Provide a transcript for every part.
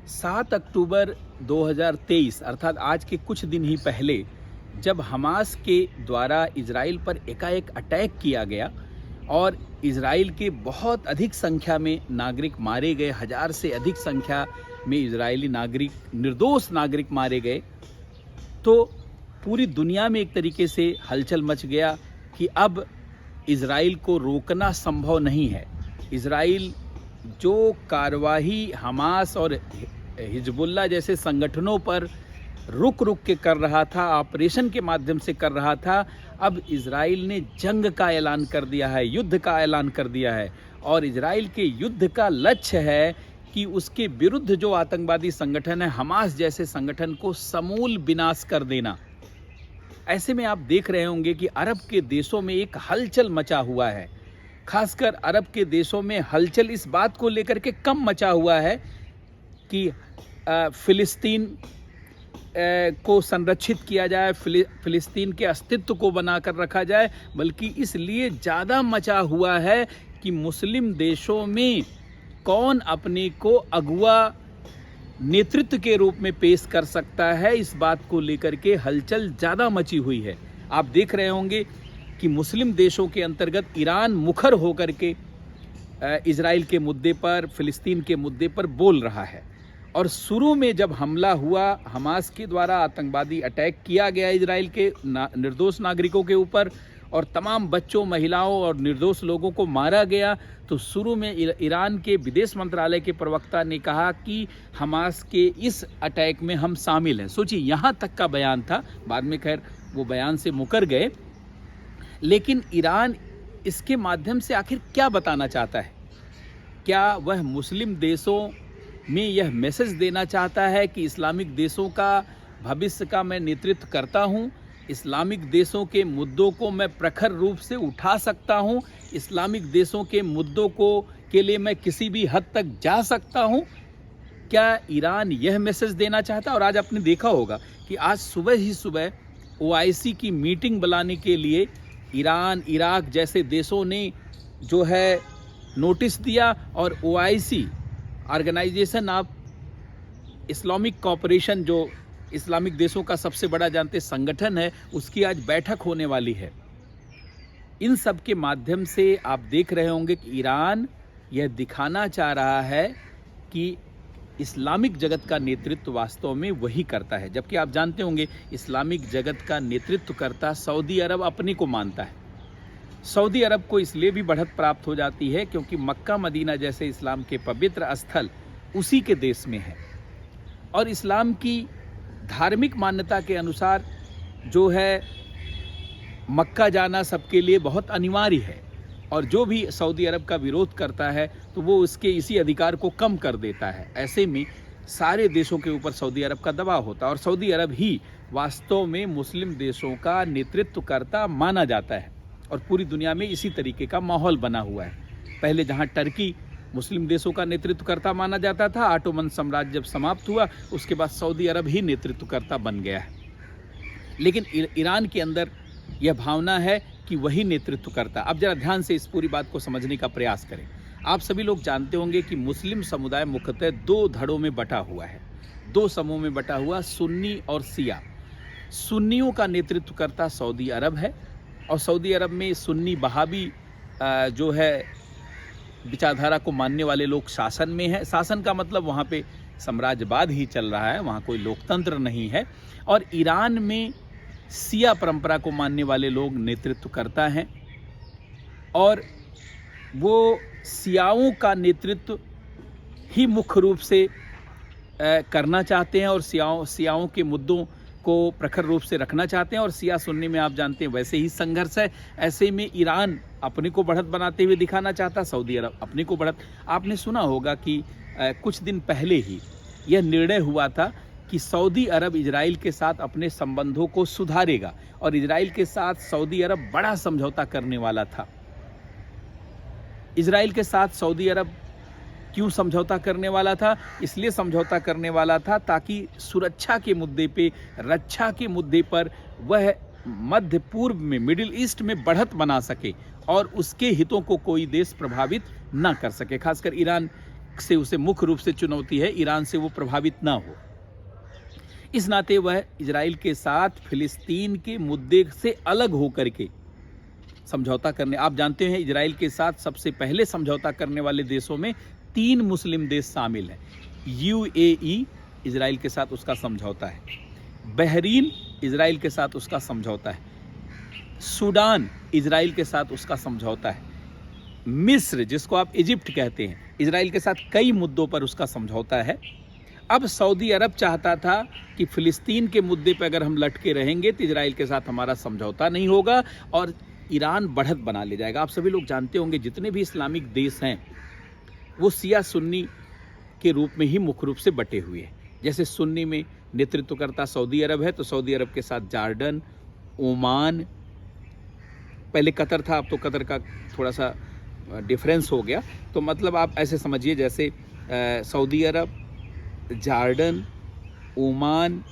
7 अक्टूबर 2023 अर्थात आज के कुछ दिन ही पहले जब हमास के द्वारा इजराइल पर एकाएक अटैक किया गया और इजराइल के बहुत अधिक संख्या में नागरिक मारे गए, 1000 से अधिक संख्या में इजरायली नागरिक, निर्दोष नागरिक मारे गए, तो पूरी दुनिया में एक तरीके से हलचल मच गया कि अब इजराइल को रोकना संभव नहीं है। इजराइल जो कार्रवाई हमास और हिजबुल्लाह जैसे संगठनों पर रुक के कर रहा था, ऑपरेशन के माध्यम से कर रहा था, अब इजराइल ने जंग का ऐलान कर दिया है, युद्ध का ऐलान कर दिया है। और इजराइल के युद्ध का लक्ष्य है कि उसके विरुद्ध जो आतंकवादी संगठन है, हमास जैसे संगठन को समूल विनाश कर देना। ऐसे में आप देख रहे होंगे कि अरब के देशों में एक हलचल मचा हुआ है। खासकर अरब के देशों में हलचल इस बात को लेकर के कम मचा हुआ है कि फिलिस्तीन को संरक्षित किया जाए, फिलिस्तीन के अस्तित्व को बनाकर रखा जाए, बल्कि इसलिए ज़्यादा मचा हुआ है कि मुस्लिम देशों में कौन अपने को अगुआ नेतृत्व के रूप में पेश कर सकता है, इस बात को लेकर के हलचल ज़्यादा मची हुई है। आप देख रहे होंगे कि मुस्लिम देशों के अंतर्गत ईरान मुखर होकर के इजराइल के मुद्दे पर, फिलिस्तीन के मुद्दे पर बोल रहा है। और शुरू में जब हमला हुआ, हमास के द्वारा आतंकवादी अटैक किया गया इजराइल के निर्दोष नागरिकों के ऊपर और तमाम बच्चों, महिलाओं और निर्दोष लोगों को मारा गया, तो शुरू में ईरान के विदेश मंत्रालय के प्रवक्ता ने कहा कि हमास के इस अटैक में हम शामिल हैं। सोचिए, यहाँ तक का बयान था। बाद में खैर वो बयान से मुकर गए, लेकिन ईरान इसके माध्यम से आखिर क्या बताना चाहता है? क्या वह मुस्लिम देशों में यह मैसेज देना चाहता है कि इस्लामिक देशों का भविष्य का मैं नेतृत्व करता हूँ, इस्लामिक देशों के मुद्दों को मैं प्रखर रूप से उठा सकता हूँ, इस्लामिक देशों के मुद्दों के लिए मैं किसी भी हद तक जा सकता हूँ? क्या ईरान यह मैसेज देना चाहता है? और आज आपने देखा होगा कि आज सुबह ही सुबह OIC की मीटिंग बुलाने के लिए ईरान, इराक जैसे देशों ने जो है नोटिस दिया, और OIC organisation of Islamic cooperation, जो इस्लामिक देशों का सबसे बड़ा जानते संगठन है, उसकी आज बैठक होने वाली है। इन सब के माध्यम से आप देख रहे होंगे कि ईरान यह दिखाना चाह रहा है कि इस्लामिक जगत का नेतृत्व वास्तव में वही करता है, जबकि आप जानते होंगे इस्लामिक जगत का नेतृत्व करता सऊदी अरब अपने को मानता है। सऊदी अरब को इसलिए भी बढ़त प्राप्त हो जाती है क्योंकि मक्का मदीना जैसे इस्लाम के पवित्र स्थल उसी के देश में है, और इस्लाम की धार्मिक मान्यता के अनुसार जो है मक्का जाना सबके लिए बहुत अनिवार्य है, और जो भी सऊदी अरब का विरोध करता है तो वो उसके इसी अधिकार को कम कर देता है। ऐसे में सारे देशों के ऊपर सऊदी अरब का दबाव होता है, और सऊदी अरब ही वास्तव में मुस्लिम देशों का नेतृत्व करता माना जाता है, और पूरी दुनिया में इसी तरीके का माहौल बना हुआ है। पहले जहाँ टर्की मुस्लिम देशों का नेतृत्व करता माना जाता था, ऑटोमन साम्राज्य जब समाप्त हुआ उसके बाद सऊदी अरब ही नेतृत्व करता बन गया है। लेकिन ईरान के अंदर यह भावना है कि वही नेतृत्व करता। अब जरा ध्यान से इस पूरी बात को समझने का प्रयास करें। आप सभी लोग जानते होंगे कि मुस्लिम समुदाय मुख्यतः 2 धड़ों में बटा हुआ है, 2 समूह में बटा हुआ, सुन्नी और शिया। सुन्नियों का नेतृत्व करता सऊदी अरब है, और सऊदी अरब में सुन्नी बहावी जो है विचारधारा को मानने वाले लोग शासन में हैं। शासन का मतलब वहाँ पे साम्राज्यवाद ही चल रहा है, वहाँ कोई लोकतंत्र नहीं है। और ईरान में शिया परंपरा को मानने वाले लोग नेतृत्व करता हैं, और वो शियाओं का नेतृत्व ही मुख्य रूप से करना चाहते हैं, और शियाओं के मुद्दों को प्रखर रूप से रखना चाहते हैं। और शिया सुन्नी में आप जानते हैं वैसे ही संघर्ष है। ऐसे में ईरान अपने को बढ़त बनाते हुए दिखाना चाहता, सऊदी अरब अपने को बढ़त। आपने सुना होगा कि कुछ दिन पहले ही यह निर्णय हुआ था कि सऊदी अरब इजराइल के साथ अपने संबंधों को सुधारेगा, और इजराइल के साथ सऊदी अरब बड़ा समझौता करने वाला था। इजराइल के साथ सऊदी अरब क्यों समझौता करने वाला था? इसलिए समझौता करने वाला था ताकि सुरक्षा के मुद्दे पे, रक्षा के मुद्दे पर वह मध्य पूर्व में, मिडिल ईस्ट में बढ़त बना सके और उसके हितों को कोई देश प्रभावित ना कर सके। खासकर ईरान से उसे मुख्य रूप से चुनौती है, ईरान से वो प्रभावित ना हो। इस नाते वह इजराइल के साथ फिलिस्तीन के मुद्दे से अलग होकर के समझौता करने, आप जानते हैं इजराइल के साथ सबसे पहले समझौता करने वाले देशों में 3 मुस्लिम देश शामिल हैं। यूएई इजराइल के साथ उसका समझौता है, बहरीन इजराइल के साथ उसका समझौता है, सूडान इजराइल के साथ उसका समझौता है, मिस्र जिसको आप इजिप्ट कहते हैं, इजराइल के साथ कई मुद्दों पर उसका समझौता है। अब सऊदी अरब चाहता था कि फिलिस्तीन के मुद्दे पर अगर हम लटके रहेंगे तो इजराइल के साथ हमारा समझौता नहीं होगा और ईरान बढ़त बना ले जाएगा। आप सभी लोग जानते होंगे जितने भी इस्लामिक देश हैं वो शिया सुन्नी के रूप में ही मुख्य रूप से बटे हुए हैं। जैसे सुन्नी में नेतृत्व करता सऊदी अरब है, तो सऊदी अरब के साथ जॉर्डन, ओमान, पहले कतर था, अब तो कतर का थोड़ा सा डिफरेंस हो गया। तो मतलब आप ऐसे समझिए जैसे Saudi Arab, Jordan, Oman,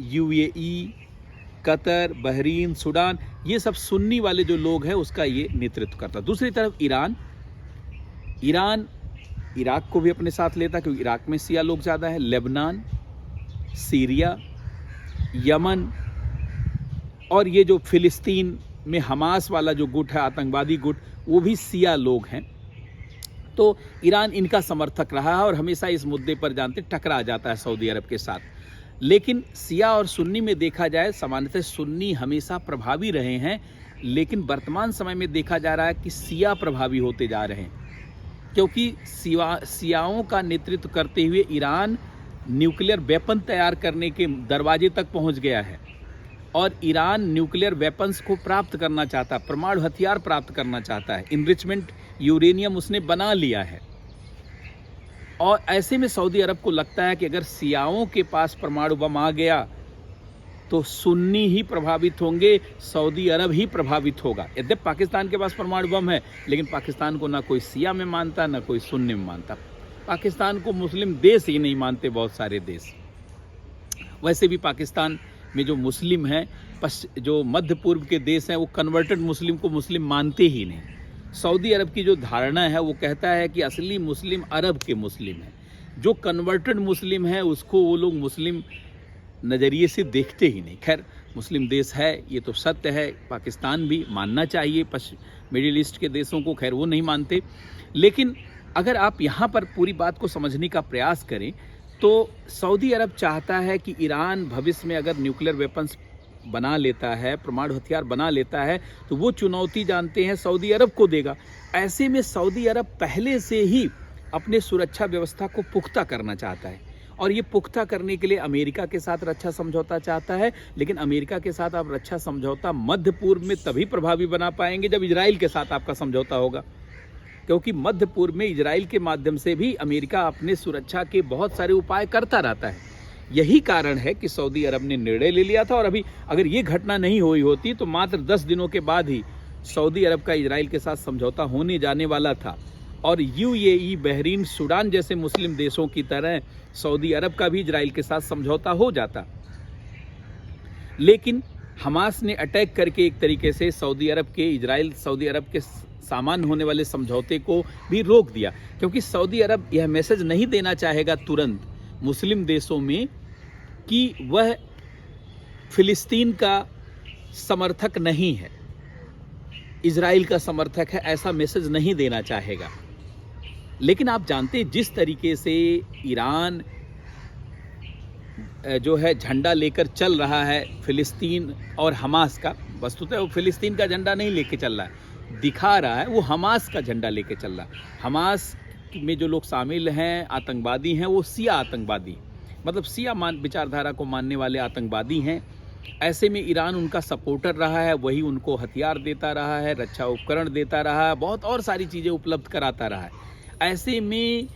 UAE, Qatar, Bahrain, Sudan, ये सब सुन्नी वाले जो लोग हैं उसका ये नेतृत्व करता। दूसरी तरफ ईरान इराक को भी अपने साथ लेता क्योंकि इराक में शिया लोग ज़्यादा है, लेबनान, सीरिया, यमन और ये जो फिलिस्तीन में हमास वाला जो गुट है, आतंकवादी गुट, वो भी शिया लोग हैं। तो ईरान इनका समर्थक रहा है और हमेशा इस मुद्दे पर जानते टकरा जाता है सऊदी अरब के साथ। लेकिन शिया और सुन्नी में देखा जाए, सामान्यतः सुन्नी हमेशा प्रभावी रहे हैं, लेकिन वर्तमान समय में देखा जा रहा है कि शिया प्रभावी होते जा रहे हैं क्योंकि शियाओं का नेतृत्व करते हुए ईरान न्यूक्लियर वेपन तैयार करने के दरवाजे तक पहुंच गया है और ईरान न्यूक्लियर वेपन्स को प्राप्त करना चाहता है, परमाणु हथियार प्राप्त करना चाहता है, इनरिचमेंट यूरेनियम उसने बना लिया है। और ऐसे में सऊदी अरब को लगता है कि अगर शियाओं के पास परमाणु बम आ गया तो सुन्नी ही प्रभावित होंगे, सऊदी अरब ही प्रभावित होगा। यद्यपि पाकिस्तान के पास परमाणु बम है, लेकिन पाकिस्तान को ना कोई शिया में मानता ना कोई सुन्नी में मानता। पाकिस्तान को मुस्लिम देश ही नहीं मानते बहुत सारे देश। वैसे भी पाकिस्तान में जो मुस्लिम हैं, जो मध्य पूर्व के देश हैं, वो कन्वर्टेड मुस्लिम को मुस्लिम मानते ही नहीं। सऊदी अरब की जो धारणा है वो कहता है कि असली मुस्लिम अरब के मुस्लिम हैं, जो कन्वर्टेड मुस्लिम है उसको वो लोग मुस्लिम नज़रिए से देखते ही नहीं। खैर मुस्लिम देश है ये तो सत्य है, पाकिस्तान भी मानना चाहिए, मिडिल ईस्ट के देशों को खैर वो नहीं मानते। लेकिन अगर आप यहाँ पर पूरी बात को समझने का प्रयास करें तो सऊदी अरब चाहता है कि ईरान भविष्य में अगर न्यूक्लियर वेपन्स बना लेता है, परमाणु हथियार बना लेता है, तो वो चुनौती जानते हैं सऊदी अरब को देगा। ऐसे में सऊदी अरब पहले से ही अपने सुरक्षा व्यवस्था को पुख्ता करना चाहता है और ये पुख्ता करने के लिए अमेरिका के साथ रक्षा समझौता चाहता है। लेकिन अमेरिका के साथ आप रक्षा समझौता मध्य पूर्व में तभी प्रभावी बना पाएंगे जब इजराइल के साथ आपका समझौता होगा, क्योंकि मध्य पूर्व में इजराइल के माध्यम से भी अमेरिका अपने सुरक्षा के बहुत सारे उपाय करता रहता है। यही कारण है कि सऊदी अरब ने निर्णय ले लिया था और अभी अगर ये घटना नहीं हुई होती तो मात्र 10 दिनों के बाद ही सऊदी अरब का इजराइल के साथ समझौता होने जाने वाला था और यूएई, बहरीन, सूडान जैसे मुस्लिम देशों की तरह सऊदी अरब का भी इजराइल के साथ समझौता हो जाता। लेकिन हमास ने अटैक करके एक तरीके से सऊदी अरब के सामान्य होने वाले समझौते को भी रोक दिया, क्योंकि सऊदी अरब यह मैसेज नहीं देना चाहेगा तुरंत मुस्लिम देशों में कि वह फिलिस्तीन का समर्थक नहीं है, इजराइल का समर्थक है, ऐसा मैसेज नहीं देना चाहेगा। लेकिन आप जानते हैं जिस तरीके से ईरान जो है झंडा लेकर चल रहा है फिलिस्तीन और हमास का, वस्तुतः वो फिलिस्तीन का झंडा नहीं लेके चल रहा है, दिखा रहा है वो हमास का झंडा लेके चल रहा है। हमास में जो लोग शामिल हैं, आतंकवादी हैं, वो शिया आतंकवादी, मतलब शिया विचारधारा को मानने वाले आतंकवादी हैं। ऐसे में ईरान उनका सपोर्टर रहा है, वही उनको हथियार देता रहा है, रक्षा उपकरण देता रहा है, बहुत और सारी चीज़ें उपलब्ध कराता रहा है। ऐसे में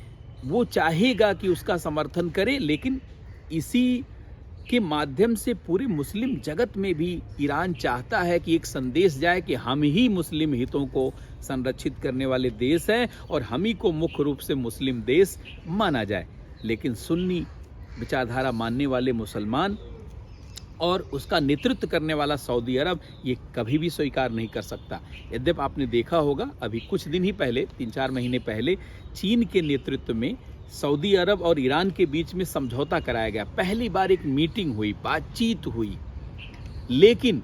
वो चाहेगा कि उसका समर्थन करे, लेकिन इसी के माध्यम से पूरे मुस्लिम जगत में भी ईरान चाहता है कि एक संदेश जाए कि हम ही मुस्लिम हितों को संरक्षित करने वाले देश हैं और हम ही को मुख्य रूप से मुस्लिम देश माना जाए। लेकिन सुन्नी विचारधारा मानने वाले मुसलमान और उसका नेतृत्व करने वाला सऊदी अरब ये कभी भी स्वीकार नहीं कर सकता। यद्यपि आपने देखा होगा अभी कुछ दिन ही पहले, 3-4 महीने पहले, चीन के नेतृत्व में सऊदी अरब और ईरान के बीच में समझौता कराया गया। पहली बार एक मीटिंग हुई, बातचीत हुई, लेकिन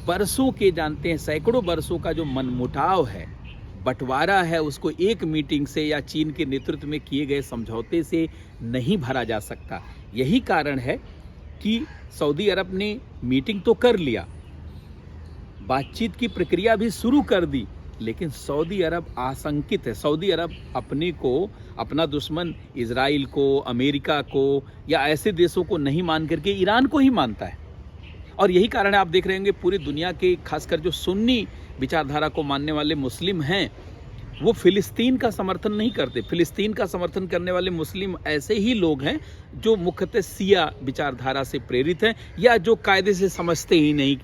बरसों के, जानते हैं, सैकड़ों बरसों का जो मनमुटाव है, बंटवारा है, उसको एक मीटिंग से या चीन के नेतृत्व में किए गए समझौते से नहीं भरा जा सकता। यही कारण है कि सऊदी अरब ने मीटिंग तो कर लिया, बातचीत की प्रक्रिया भी शुरू कर दी, लेकिन सऊदी अरब आशंकित है। सऊदी अरब अपने को, अपना दुश्मन इजराइल को, अमेरिका को या ऐसे देशों को नहीं मान करके ईरान को ही मानता है। और यही कारण है, आप देख रहे होंगे पूरी दुनिया के, खासकर जो सुन्नी विचारधारा को मानने वाले मुस्लिम हैं, वो फिलिस्तीन का समर्थन नहीं करते। फिलिस्तीन का समर्थन करने वाले मुस्लिम ऐसे ही लोग हैं जो मुख्यतः शिया विचारधारा से प्रेरित हैं, या जो कायदे से समझते ही नहीं,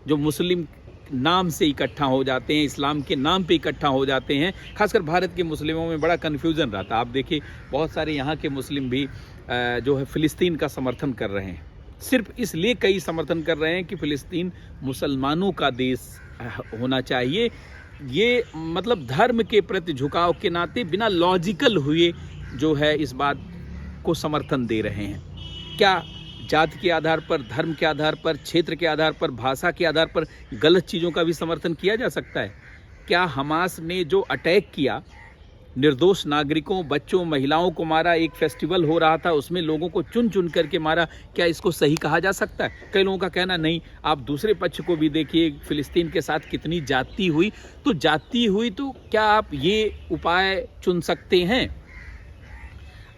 जो मुस्लिम नाम से इकट्ठा हो जाते हैं, इस्लाम के नाम पे इकट्ठा हो जाते हैं। खासकर भारत के मुस्लिमों में बड़ा कन्फ्यूज़न रहता है। आप देखिए बहुत सारे यहाँ के मुस्लिम भी जो है फ़िलिस्तीन का समर्थन कर रहे हैं। सिर्फ इसलिए कई समर्थन कर रहे हैं कि फ़िलिस्तीन मुसलमानों का देश होना चाहिए। ये मतलब धर्म के प्रति झुकाव के नाते बिना लॉजिकल हुए जो है इस बात को समर्थन दे रहे हैं। क्या जात के आधार पर, धर्म के आधार पर, क्षेत्र के आधार पर, भाषा के आधार पर गलत चीज़ों का भी समर्थन किया जा सकता है? क्या हमास ने जो अटैक किया, निर्दोष नागरिकों, बच्चों, महिलाओं को मारा, एक फेस्टिवल हो रहा था उसमें लोगों को चुन चुन करके मारा, क्या इसको सही कहा जा सकता है? कई लोगों का कहना नहीं। आप दूसरे पक्ष को भी देखिए, फिलिस्तीन के साथ कितनी जाति हुई, तो क्या आप ये उपाय चुन सकते हैं?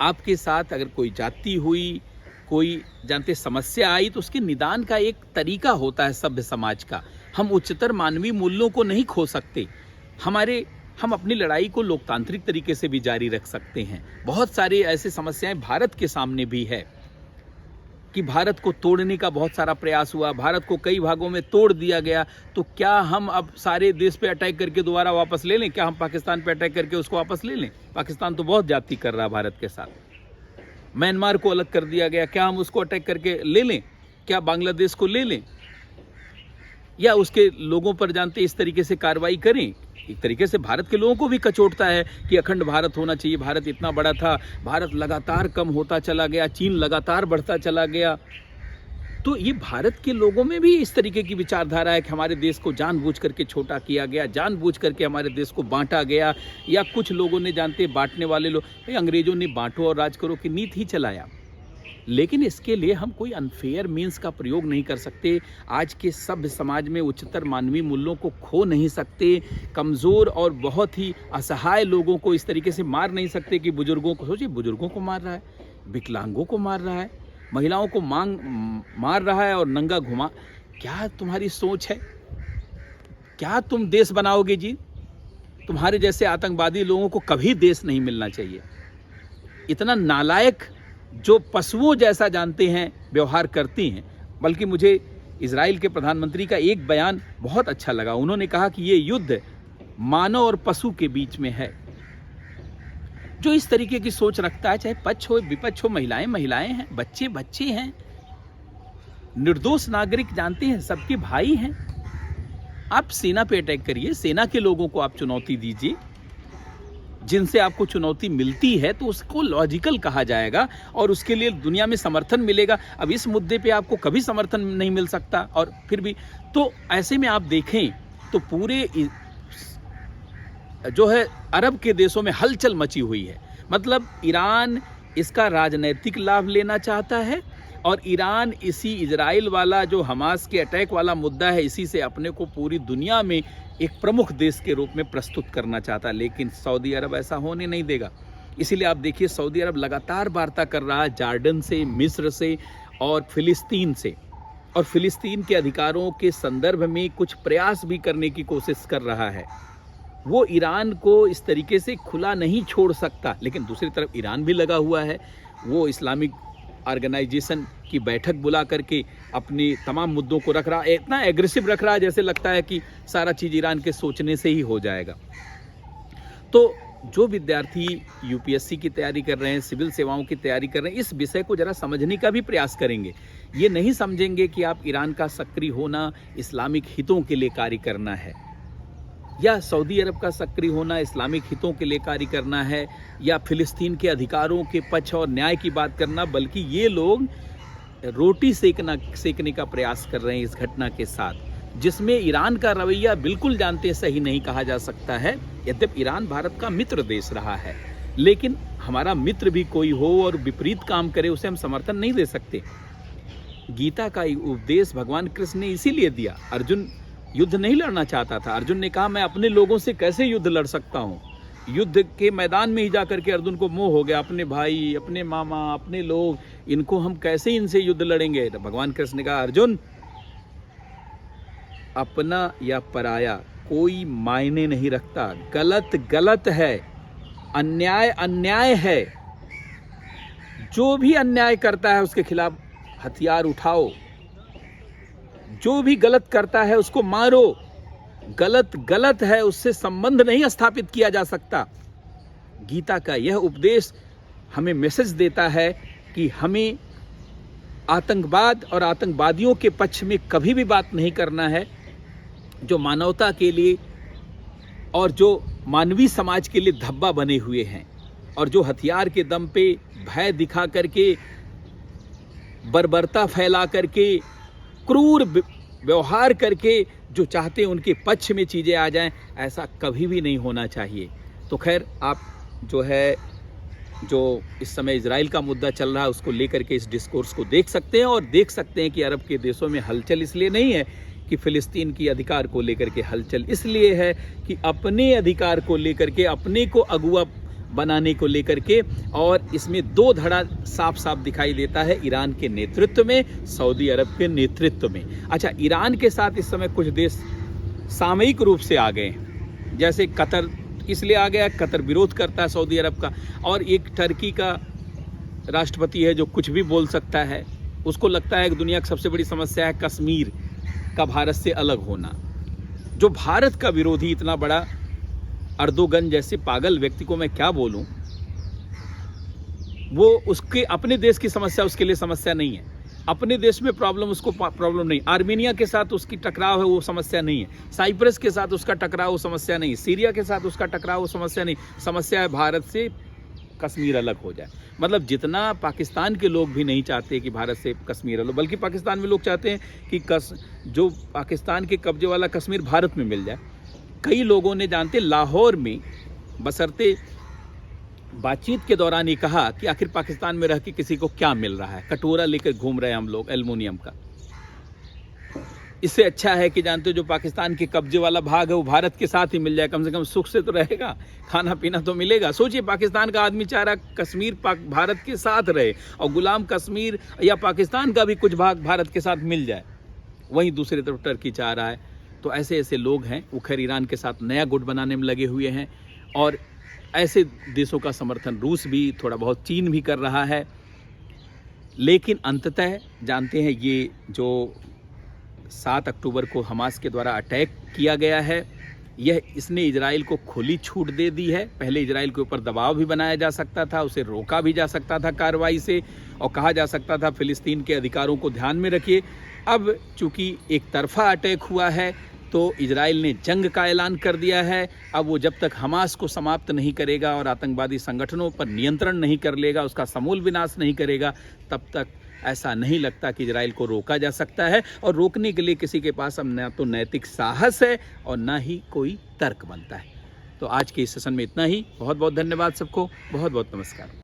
आपके साथ अगर कोई जाति हुई, कोई जानते समस्या आई, तो उसके निदान का एक तरीका होता है सभ्य समाज का। हम उच्चतर मानवीय मूल्यों को नहीं खो सकते। हम अपनी लड़ाई को लोकतांत्रिक तरीके से भी जारी रख सकते हैं। बहुत सारी ऐसी समस्याएं भारत के सामने भी है कि भारत को तोड़ने का बहुत सारा प्रयास हुआ, भारत को कई भागों में तोड़ दिया गया। तो क्या हम अब सारे देश पे अटैक करके दोबारा वापस ले लें? क्या हम पाकिस्तान पे अटैक करके उसको वापस ले लें? पाकिस्तान तो बहुत ज्यादती कर रहा है भारत के साथ। म्यांमार को अलग कर दिया गया, क्या हम उसको अटैक करके ले लें? क्या बांग्लादेश को ले लें या उसके लोगों पर जानते इस तरीके से कार्रवाई करें? एक तरीके से भारत के लोगों को भी कचोटता है कि अखंड भारत होना चाहिए, भारत इतना बड़ा था, भारत लगातार कम होता चला गया, चीन लगातार बढ़ता चला गया। तो ये भारत के लोगों में भी इस तरीके की विचारधारा है कि हमारे देश को जानबूझ करके छोटा किया गया, जानबूझ करके हमारे देश को बांटा गया, या कुछ लोगों ने, जानते बांटने वाले लोग, अंग्रेजों ने बांटो और राज करो की नीति ही चलाया। लेकिन इसके लिए हम कोई अनफेयर मीन्स का प्रयोग नहीं कर सकते। आज के सभ्य समाज में उच्चतर मानवीय मूल्यों को खो नहीं सकते। कमज़ोर और बहुत ही असहाय लोगों को इस तरीके से मार नहीं सकते कि बुजुर्गों को, सोचिए बुजुर्गों को मार रहा है, विकलांगों को मार रहा है, महिलाओं को मार रहा है और नंगा घुमा। क्या तुम्हारी सोच है? क्या तुम देश बनाओगे जी? तुम्हारे जैसे आतंकवादी लोगों को कभी देश नहीं मिलना चाहिए। इतना नालायक, जो पशुओं जैसा जानते हैं व्यवहार करती हैं। बल्कि मुझे इजराइल के प्रधानमंत्री का एक बयान बहुत अच्छा लगा। उन्होंने कहा कि ये युद्ध मानव और पशु के बीच में है। जो इस तरीके की सोच रखता है, चाहे पक्ष हो विपक्ष हो, महिलाएं महिलाएं हैं, बच्चे बच्चे हैं, निर्दोष नागरिक जानते हैं सबके भाई हैं। आप सेना पे अटैक करिए, सेना के लोगों को आप चुनौती दीजिए, जिनसे आपको चुनौती मिलती है तो उसको लॉजिकल कहा जाएगा और उसके लिए दुनिया में समर्थन मिलेगा। अब इस मुद्दे पे आपको कभी समर्थन नहीं मिल सकता, और फिर भी तो ऐसे में आप देखें तो पूरे जो है अरब के देशों में हलचल मची हुई है। मतलब ईरान इसका राजनीतिक लाभ लेना चाहता है, और ईरान इसी इजराइल वाला जो हमास के अटैक वाला मुद्दा है, इसी से अपने को पूरी दुनिया में एक प्रमुख देश के रूप में प्रस्तुत करना चाहता है। लेकिन सऊदी अरब ऐसा होने नहीं देगा। इसीलिए आप देखिए सऊदी अरब लगातार वार्ता कर रहा है जॉर्डन से, मिस्र से और फिलिस्तीन से, और फिलिस्तीन के अधिकारों के संदर्भ में कुछ प्रयास भी करने की कोशिश कर रहा है। वो ईरान को इस तरीके से खुला नहीं छोड़ सकता। लेकिन दूसरी तरफ ईरान भी लगा हुआ है, वो इस्लामिक ऑर्गेनाइजेशन की बैठक बुला करके अपने तमाम मुद्दों को रख रहा है, इतना एग्रेसिव रख रहा है जैसे लगता है कि सारा चीज़ ईरान के सोचने से ही हो जाएगा। तो जो विद्यार्थी यूपीएससी की तैयारी कर रहे हैं, सिविल सेवाओं की तैयारी कर रहे हैं, इस विषय को जरा समझने का भी प्रयास करेंगे। ये नहीं समझेंगे कि आप ईरान का सक्रिय होना इस्लामिक हितों के लिए कार्य करना है। या सऊदी अरब का सक्रिय होना इस्लामिक हितों के लिए कार्य करना है, या फिलिस्तीन के अधिकारों के पक्ष और न्याय की बात करना, बल्कि ये लोग रोटी सेकने का प्रयास कर रहे हैं इस घटना के साथ, जिसमें ईरान का रवैया बिल्कुल जानते सही नहीं कहा जा सकता है। यद्यपि ईरान भारत का मित्र देश रहा है, लेकिन हमारा मित्र भी कोई हो और विपरीत काम करे उसे हम समर्थन नहीं दे सकते। गीता का उपदेश भगवान कृष्ण ने इसीलिए दिया। अर्जुन युद्ध नहीं लड़ना चाहता था। अर्जुन ने कहा मैं अपने लोगों से कैसे युद्ध लड़ सकता हूँ। युद्ध के मैदान में ही जाकर के अर्जुन को मोह हो गया, अपने भाई, अपने मामा, अपने लोग, इनको हम कैसे इनसे युद्ध लड़ेंगे। तो भगवान कृष्ण ने कहा अर्जुन, अपना या पराया कोई मायने नहीं रखता, गलत गलत है, अन्याय अन्याय है। जो भी अन्याय करता है उसके खिलाफ हथियार उठाओ, जो भी गलत करता है उसको मारो। गलत गलत है, उससे संबंध नहीं स्थापित किया जा सकता। गीता का यह उपदेश हमें मैसेज देता है कि हमें आतंकवाद और आतंकवादियों के पक्ष में कभी भी बात नहीं करना है। जो मानवता के लिए और जो मानवीय समाज के लिए धब्बा बने हुए हैं, और जो हथियार के दम पे भय दिखा करके, बर्बरता फैला करके, क्रूर व्यवहार करके जो चाहते हैं उनके पक्ष में चीज़ें आ जाएं, ऐसा कभी भी नहीं होना चाहिए। तो खैर, आप जो इस समय इजराइल का मुद्दा चल रहा है उसको लेकर के इस डिस्कोर्स को देख सकते हैं, और देख सकते हैं कि अरब के देशों में हलचल इसलिए नहीं है कि फ़िलिस्तीन की अधिकार को लेकर के हलचल इसलिए है कि अपने अधिकार को लेकर के, अपने को अगुआ बनाने को लेकर के, और इसमें दो धड़ा साफ साफ दिखाई देता है, ईरान के नेतृत्व में, सऊदी अरब के नेतृत्व में। अच्छा, ईरान के साथ इस समय कुछ देश सामयिक रूप से आ गए हैं, जैसे कतर इसलिए आ गया, कतर विरोध करता है सऊदी अरब का, और एक टर्की का राष्ट्रपति है जो कुछ भी बोल सकता है। उसको लगता है कि दुनिया की सबसे बड़ी समस्या है कश्मीर का भारत से अलग होना। जो भारत का विरोधी इतना बड़ा अर्दोगन जैसे पागल व्यक्ति को मैं क्या बोलूं, वो उसके अपने देश की समस्या उसके लिए समस्या नहीं है, अपने देश में प्रॉब्लम उसको प्रॉब्लम नहीं। आर्मेनिया के साथ उसकी टकराव है, वो समस्या नहीं है। साइप्रस के साथ उसका टकराव, वो समस्या नहीं। सीरिया के साथ उसका टकराव, वो समस्या नहीं। समस्या है भारत से कश्मीर अलग हो जाए। मतलब जितना पाकिस्तान के लोग भी नहीं चाहते कि भारत से कश्मीर अलग, बल्कि पाकिस्तान में लोग चाहते हैं कि जो पाकिस्तान के कब्जे वाला कश्मीर भारत में मिल जाए। कई लोगों ने, जानते, लाहौर में बसरते बातचीत के दौरान ये कहा कि आखिर पाकिस्तान में रह के किसी को क्या मिल रहा है, कटोरा लेकर घूम रहे हैं हम लोग एल्युमिनियम का। इससे अच्छा है कि जानते हो जो पाकिस्तान के कब्जे वाला भाग है वो भारत के साथ ही मिल जाए, कम से कम सुख से तो रहेगा, खाना पीना तो मिलेगा। सोचिए, पाकिस्तान का आदमी चाह रहा कश्मीर भारत के साथ रहे, और गुलाम कश्मीर या पाकिस्तान का भी कुछ भाग भारत के साथ मिल जाए। वहीं दूसरी तरफ टर्की चाह रहा है। तो ऐसे ऐसे लोग हैं, वो खैर ईरान के साथ नया गुट बनाने में लगे हुए हैं, और ऐसे देशों का समर्थन रूस भी, थोड़ा बहुत चीन भी कर रहा है। लेकिन अंततः जानते हैं, ये जो 7 अक्टूबर को हमास के द्वारा अटैक किया गया है, इसने इजराइल को खुली छूट दे दी है। पहले इजराइल के ऊपर दबाव भी बनाया जा सकता था, उसे रोका भी जा सकता था कार्रवाई से, और कहा जा सकता था फिलिस्तीन के अधिकारों को ध्यान में रखिए। अब चूंकि एक तरफा अटैक हुआ है तो इजराइल ने जंग का ऐलान कर दिया है। अब वो जब तक हमास को समाप्त नहीं करेगा और आतंकवादी संगठनों पर नियंत्रण नहीं कर लेगा, उसका समूल विनाश नहीं करेगा, तब तक ऐसा नहीं लगता कि इजराइल को रोका जा सकता है। और रोकने के लिए किसी के पास अब न तो नैतिक साहस है और न ही कोई तर्क बनता है। तो आज के इस सेशन में इतना ही। बहुत बहुत धन्यवाद सबको, बहुत बहुत नमस्कार।